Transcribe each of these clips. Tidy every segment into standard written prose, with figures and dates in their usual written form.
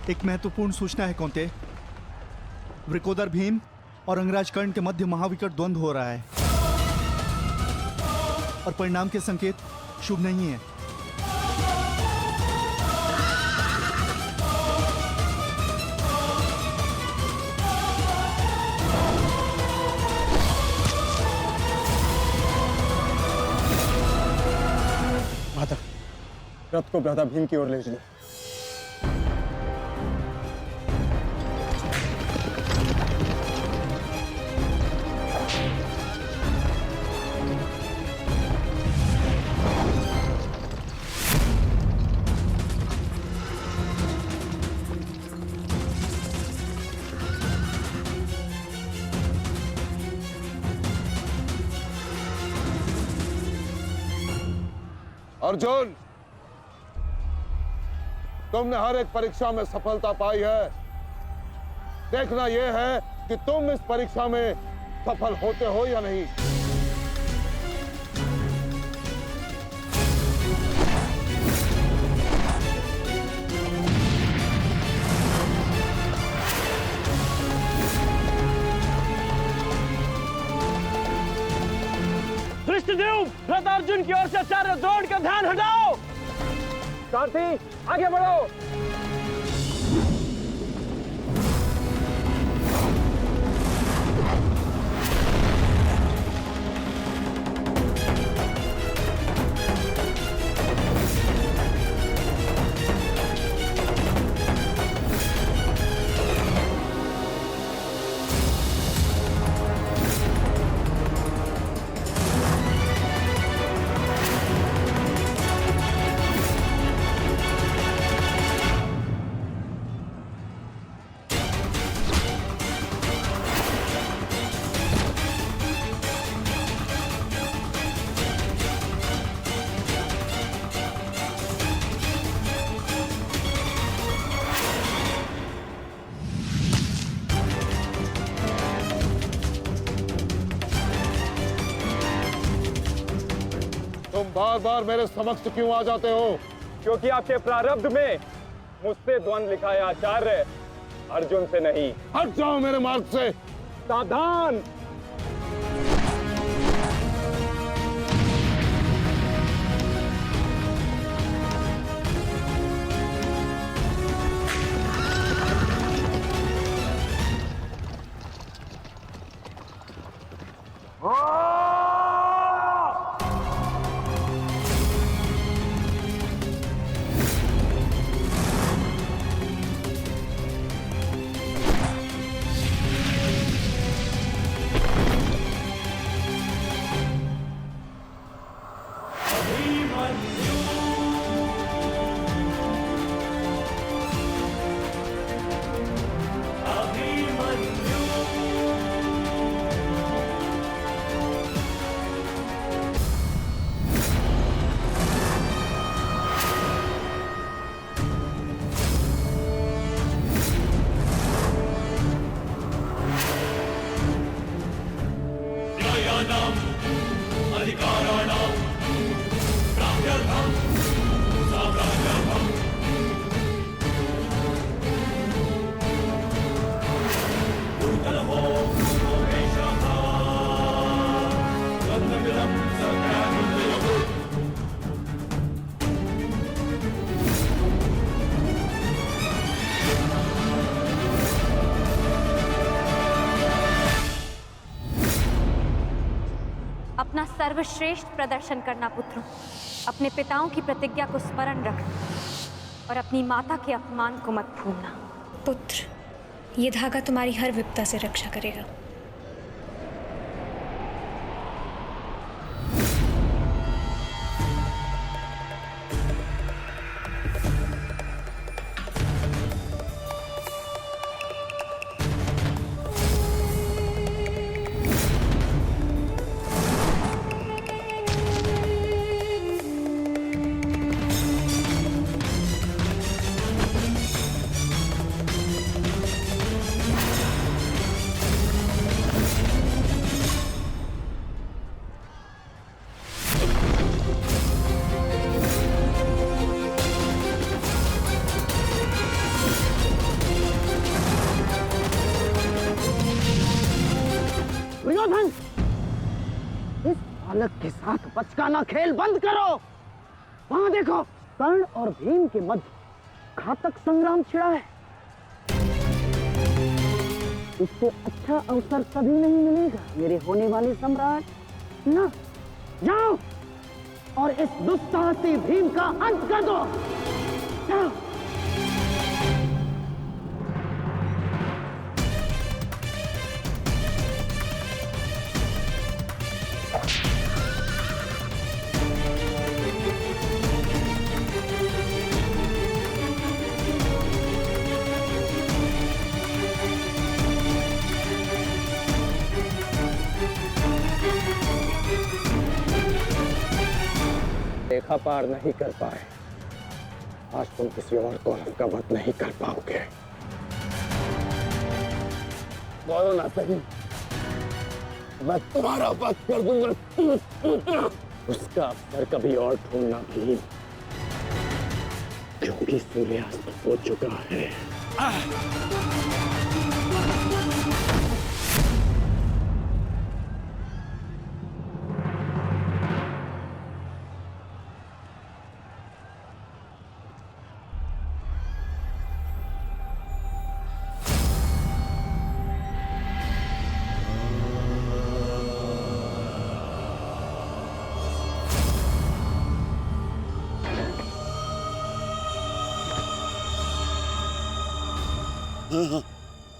एक महत्वपूर्ण सूचना है कौंते। वृकोदर भीम और अंगराज कर्ण के मध्य महाविकट द्वंद्व हो रहा है और परिणाम के संकेत शुभ नहीं है। माता, रथ को भ्राता भीम की ओर ले चलो। अर्जुन, तुमने हर एक परीक्षा में सफलता पाई है। देखना यह है कि तुम इस परीक्षा में सफल होते हो या नहीं। धृष्टद्युम्न, रथ अर्जुन की ओर से आचार्य द्रोण का ध्यान हटाओ। सारथी, आगे बढ़ो। तुम बार बार मेरे समक्ष क्यों आ जाते हो? क्योंकि आपके प्रारब्ध में मुझसे द्वंद्व लिखा है आचार्य, अर्जुन से नहीं। हट जाओ मेरे मार्ग से। सावधान। अपना सर्वश्रेष्ठ प्रदर्शन करना पुत्रों। अपने पिताओं की प्रतिज्ञा को स्मरण रखना और अपनी माता के अपमान को मत भूलना। पुत्र, ये धागा तुम्हारी हर विपदा से रक्षा करेगा। बालक के साथ बचकाना खेल बंद करो। वहां देखो, कर्ण और भीम के मध्य घातक संग्राम छिड़ा है। इससे अच्छा अवसर कभी नहीं मिलेगा मेरे होने वाले सम्राट। ना, जाओ और इस दुस्साहसी भीम का अंत कर दो। जाओ। रेखा पार नहीं कर पाए, आज तुम किसी और कौरव का वध नहीं कर पाओगे। बोलो ना सही, मैं तुम्हारा वध कर दूंगा। उसका अवसर कभी और ढूंढना भी, क्योंकि सूर्यास्त हो चुका है।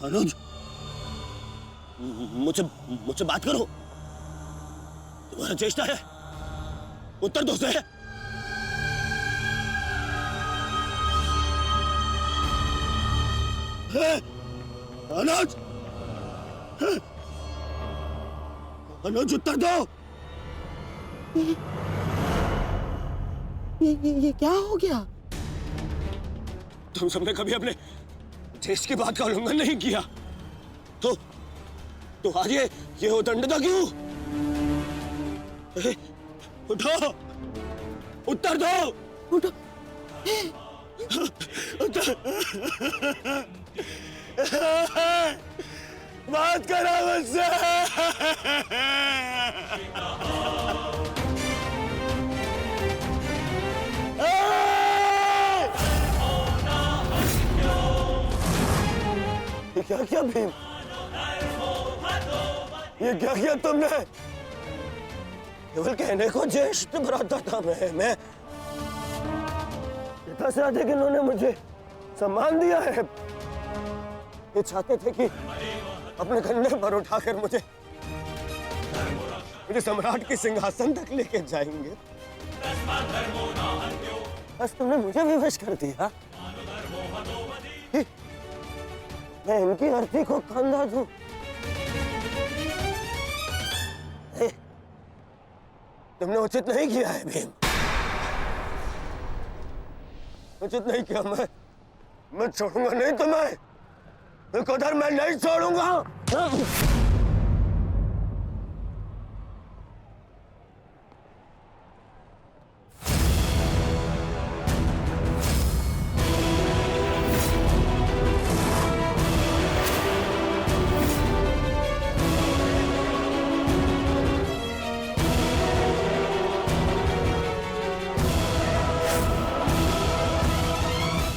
अनुज, मुझसे बात करो। तुम्हारा चेष्टा है, उत्तर दो से। अनुज, अनुज उत्तर दो। ये क्या हो गया? तुम सबने कभी अपने देश की बात का उल्लंघन नहीं किया, तो आज ये उदंडता क्यों? उठो, उत्तर दो। उठो। बात करो मुझसे। क्या किया भीम? ये क्या किया तुमने? केवल कहने को ज्येष्ठ भ्राता था मैं। पिता से अधिक इन्होंने मुझे सम्मान दिया है। ये चाहते थे कि अपने कंधे पर उठाकर मुझे सम्राट के सिंहासन तक लेके जाएंगे। बस तुमने मुझे विवश कर दिया। मैं इनकी अर्थी को कंधा दूं। तुमने उचित नहीं किया है भीम, उचित नहीं किया। मैं छोड़ूंगा नहीं तुम्हें। उधर मैं नहीं छोड़ूंगा।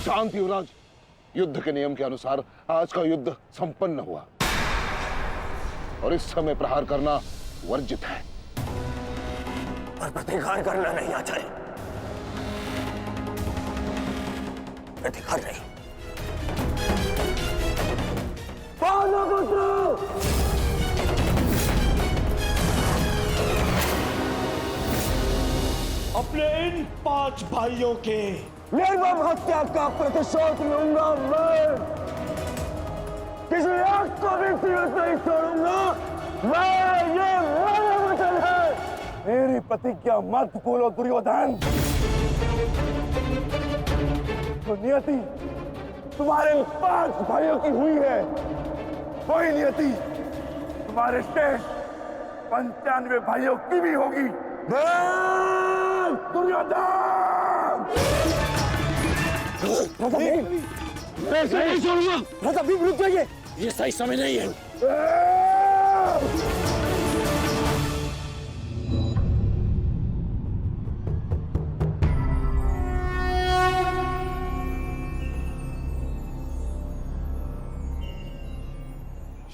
शांत युवराज, युद्ध के नियम के अनुसार आज का युद्ध संपन्न हुआ और इस समय प्रहार करना वर्जित है। पर प्रतिकार करना नहीं आता है। प्रतिकार नहीं। अपने इन 5 भाइयों के निर्मम हत्या का प्रतिशोध लूंगा मैं। किसी एक को भी जीवित नहीं छोड़ूंगा मैं। ये मेरा वचन है। मेरी प्रतिज्ञा मत भूलो दुर्योधन। तो नियति तुम्हारे 5 भाइयों की हुई है, वही नियति तुम्हारे शेष 95 भाइयों की भी होगी। दुर्योधन! मैं नहीं छोड़ूंगा। राजा भीम रुक जाइए। ये सही समय नहीं है।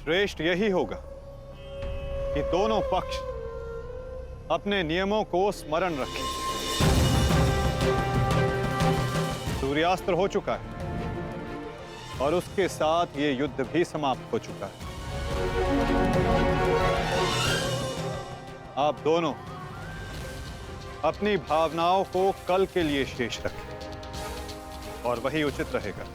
श्रेष्ठ यही होगा कि दोनों पक्ष अपने नियमों को स्मरण रखें। सूर्यास्त हो चुका है और उसके साथ ये युद्ध भी समाप्त हो चुका है। आप दोनों अपनी भावनाओं को कल के लिए शेष रखें और वही उचित रहेगा।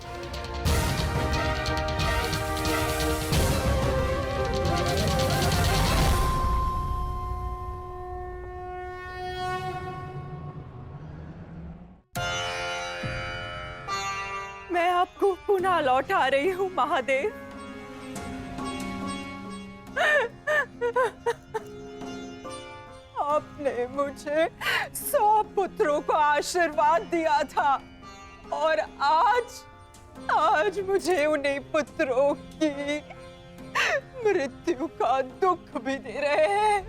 मैं आपको पुनः लौटा रही हूँ महादेव। आपने मुझे 100 पुत्रों को आशीर्वाद दिया था और आज मुझे उन्हीं पुत्रों की मृत्यु का दुख भी दे रहे हैं।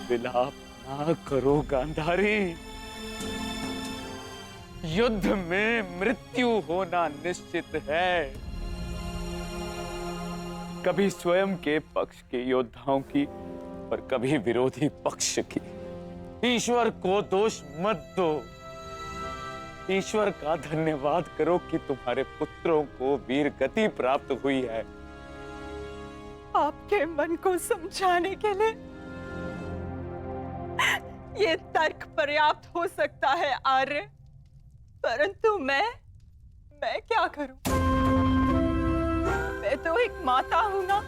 विलाप ना करो गांधारी। युद्ध में मृत्यु होना निश्चित है। कभी स्वयं के पक्ष के योद्धाओं की और कभी विरोधी पक्ष की। ईश्वर को दोष मत दो। ईश्वर का धन्यवाद करो कि तुम्हारे पुत्रों को वीर गति प्राप्त हुई है। आपके मन को समझाने के लिए ये तर्क पर्याप्त हो सकता है आर्य, परंतु मैं क्या करूं? मैं तो एक माता हूं ना।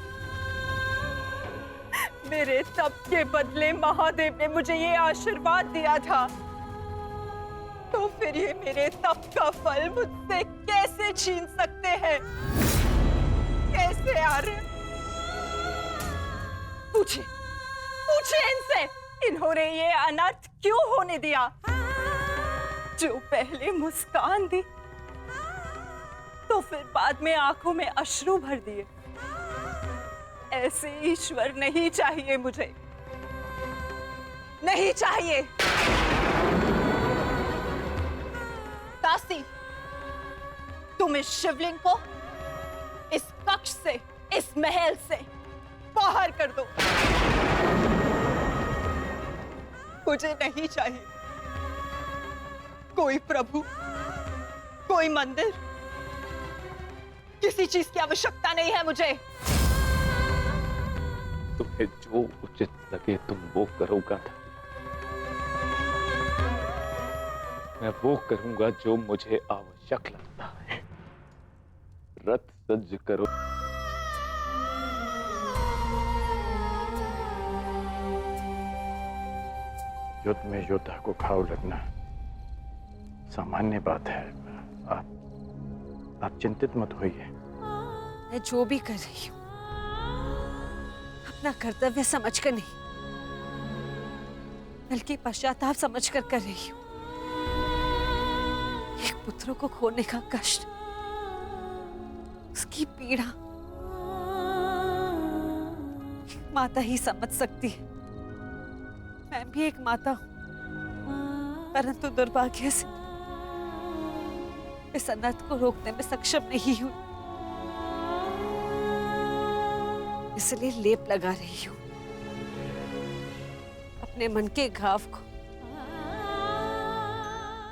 मेरे तप के बदले महादेव ने मुझे ये आशीर्वाद दिया था, तो फिर ये मेरे तप का फल मुझसे कैसे छीन सकते हैं? कैसे आर्य? पूछे इनसे, इन्होंने ये अनर्थ क्यों होने दिया? जो पहले मुस्कान दी तो फिर बाद में आंखों में अश्रु भर दिए। ऐसे ईश्वर नहीं चाहिए मुझे, नहीं चाहिए। दासी, तुम इस शिवलिंग को इस कक्ष से, इस महल से बाहर कर दो। मुझे नहीं चाहिए कोई प्रभु, कोई मंदिर, किसी चीज की आवश्यकता नहीं है मुझे। तुम्हें जो उचित लगे तुम वो करोगा। मैं वो करूंगा जो मुझे आवश्यक लगता है। रथ सज्ज करो। युद्ध में योद्धा को घाव लगना सामान्य बात है। आप चिंतित मत होइए। मैं जो भी कर रही हूँ अपना कर्तव्य समझकर नहीं, बल्कि पश्चाताप समझकर कर रही हूँ। एक पुत्र को खोने का कष्ट, उसकी पीड़ा एक माता ही समझ सकती है। मैं भी एक माता हूं, परंतु दुर्भाग्य से इस अनर्थ को रोकने में सक्षम नहीं हूं। इसलिए लेप लगा रही हूं अपने मन के घाव को,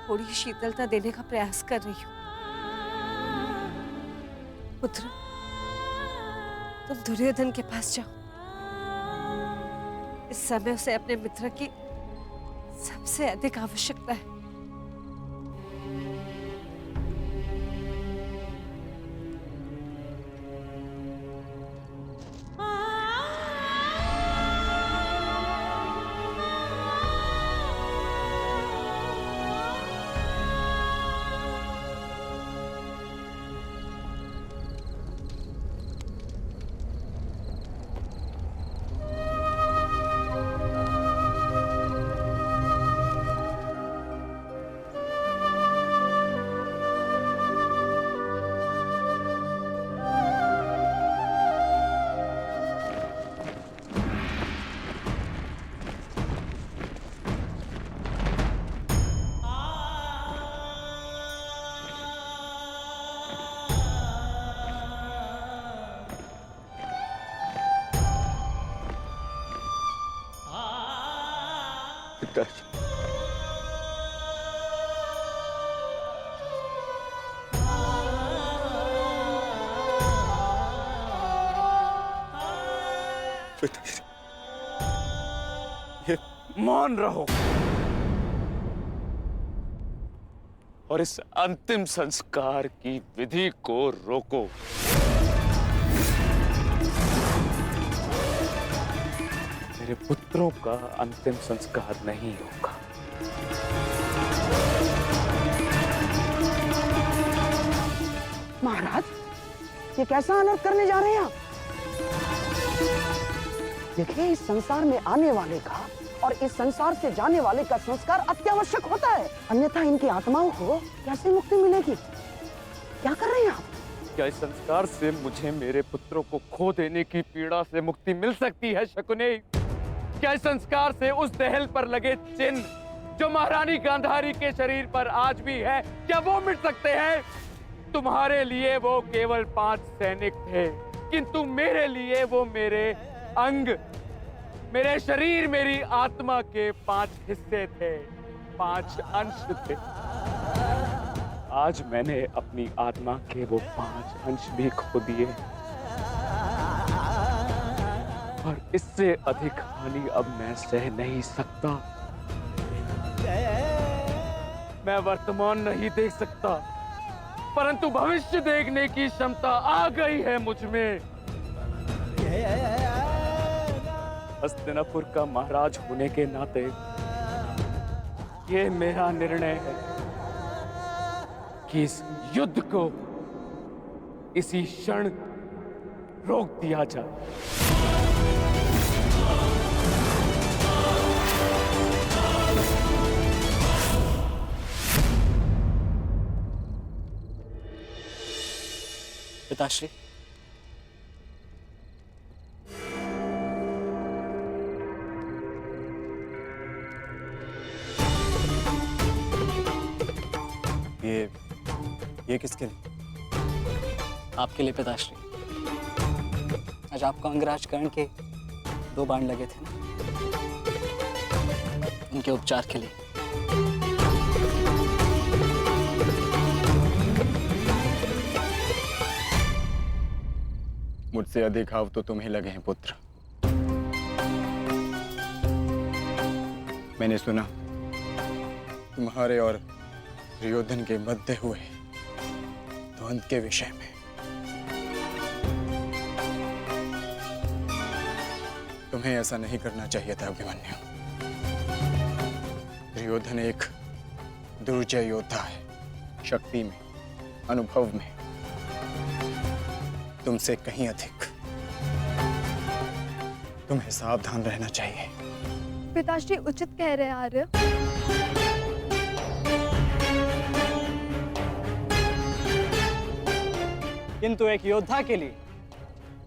थोड़ी शीतलता देने का प्रयास कर रही हूं। पुत्र, तुम दुर्योधन के पास जाओ। इस समय उसे अपने मित्र की सबसे अधिक आवश्यकता है। पिताजी। पिताजी, ये मौन रहो और इस अंतिम संस्कार की विधि को रोको। मेरे पुत्रों का अंतिम संस्कार नहीं होगा। महाराज, ये कैसा अनर्थ करने जा रहे हैं आप? देखिए, इस संसार में आने वाले का और इस संसार से जाने वाले का संस्कार अत्यावश्यक होता है, अन्यथा इनकी आत्माओं को कैसे मुक्ति मिलेगी? क्या कर रहे हैं आप? क्या इस संस्कार से मुझे मेरे पुत्रों को खो देने की पीड़ा से मुक्ति मिल सकती है शकुनी? क्या इस संस्कार से उस दहल पर लगे चिन्ह जो महारानी गांधारी के शरीर पर आज भी है, क्या वो मिट सकते हैं? तुम्हारे लिए वो केवल 5 सैनिक थे, किंतु मेरे लिए वो मेरे अंग, मेरे शरीर, मेरी आत्मा के 5 हिस्से थे, 5 अंश थे। आज मैंने अपनी आत्मा के वो 5 अंश भी खो दिए और इससे अधिक हानि अब मैं सह नहीं सकता। मैं वर्तमान नहीं देख सकता, परंतु भविष्य देखने की क्षमता आ गई है मुझ में। हस्तिनापुर का महाराज होने के नाते ये मेरा निर्णय है कि इस युद्ध को इसी क्षण रोक दिया जाए। पिताश्री, ये किसके लिए? आपके लिए पिताश्री। आज आपको अंगराज कर्ण के 2 बाण लगे थे ना, उनके उपचार के लिए। मुझसे अधिक घाव तो तुम्हें लगे हैं पुत्र। मैंने सुना तुम्हारे और दुर्योधन के मध्य हुए द्वंद्व के विषय में। तुम्हें ऐसा नहीं करना चाहिए था अभिमन्यु। दुर्योधन एक दुर्जय योद्धा है, शक्ति में, अनुभव में तुमसे कहीं अधिक। तुम्हें सावधान रहना चाहिए। पिताश्री उचित कह रहे हैं आर्य। किंतु एक योद्धा के लिए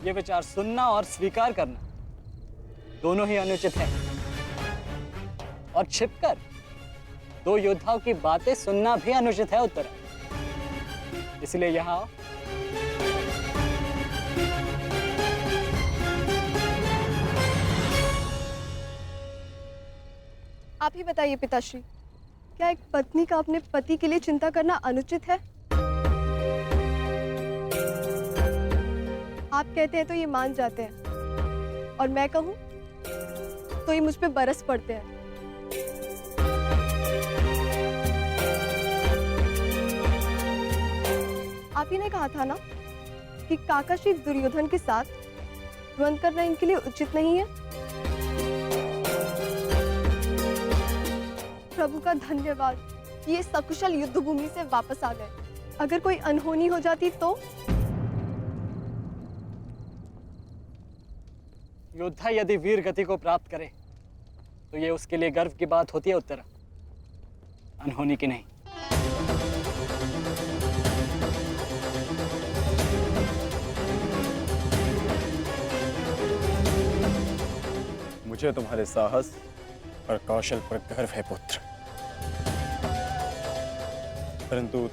ये विचार सुनना और स्वीकार करना दोनों ही अनुचित है। और छिपकर 2 योद्धाओं की बातें सुनना भी अनुचित है उत्तरा। इसलिए यहाँ आओ। आप ही बताइए पिताश्री, क्या एक पत्नी का अपने पति के लिए चिंता करना अनुचित है? आप कहते हैं तो ये मान जाते हैं, और मैं कहूं तो ये मुझ पे बरस पड़ते हैं। आप ही ने कहा था ना कि काका श्री दुर्योधन के साथ द्वंद्व करना इनके लिए उचित नहीं है। प्रभु का धन्यवाद, ये सकुशल युद्ध भूमि से वापस आ गए। अगर कोई अनहोनी हो जाती तो? योद्धा यदि वीर गति को प्राप्त करे तो ये उसके लिए गर्व की बात होती है उत्तरा, अनहोनी की नहीं। मुझे तुम्हारे साहस और कौशल पर गर्व है पुत्र, परंतु